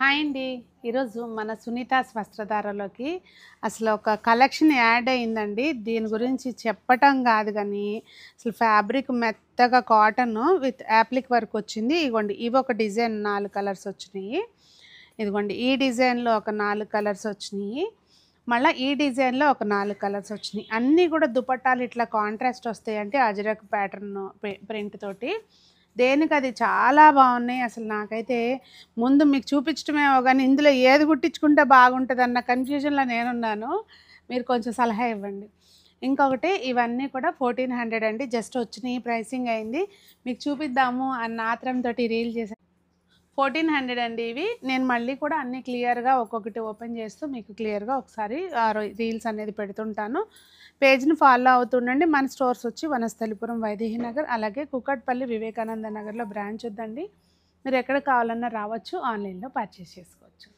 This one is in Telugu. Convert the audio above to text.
హాయ్ అండి. ఈరోజు మన సునీతాస్ వస్త్రధారలోకి అసలు ఒక కలెక్షన్ యాడ్ అయిందండి. దీని గురించి చెప్పటం కాదు కానీ అసలు ఫ్యాబ్రిక్ మెత్తగా కాటన్ విత్ యాప్లిక్ వర్క్ వచ్చింది. ఇదిగోండి ఇవి ఒక డిజైన్ 4 కలర్స్ వచ్చినాయి. ఇదిగోండి ఈ డిజైన్లో ఒక 4 కలర్స్ వచ్చినాయి. మళ్ళీ ఈ డిజైన్లో ఒక 4 కలర్స్ వచ్చినాయి. అన్నీ కూడా దుపట్టాలు ఇట్లా కాంట్రాస్ట్ వస్తాయంటే అజరక్ ప్యాటర్న్ ప్రింట్ తోటి. దేనికి అది చాలా బాగున్నాయి. అసలు నాకైతే ముందు మీకు చూపించడమేమో కానీ ఇందులో ఏది కుట్టించుకుంటే బాగుంటుంది అన్న కన్ఫ్యూజన్లో నేనున్నాను. మీరు కొంచెం సలహా ఇవ్వండి. ఇంకొకటి ఇవన్నీ కూడా 1400 అండి. జస్ట్ వచ్చినాయి, ప్రైసింగ్ అయింది. మీకు చూపిద్దాము అన్న ఆత్రంతో రీల్ చేశాను. 1400 అండి ఇవి. నేను మళ్ళీ కూడా అన్నీ క్లియర్గా ఒక్కొక్కటి ఓపెన్ చేస్తూ మీకు క్లియర్గా ఒకసారి రీల్స్ అనేది పెడుతుంటాను. పేజ్ని ఫాలో అవుతుండండి. మన స్టోర్స్ వచ్చి వనస్థలిపురం వైదేహి నగర్, అలాగే కుకట్పల్లి వివేకానంద నగర్లో బ్రాంచ్ ఉందండి. మీరు ఎక్కడ కావాలన్నా రావచ్చు, ఆన్లైన్లో పర్చేస్ చేసుకోవచ్చు.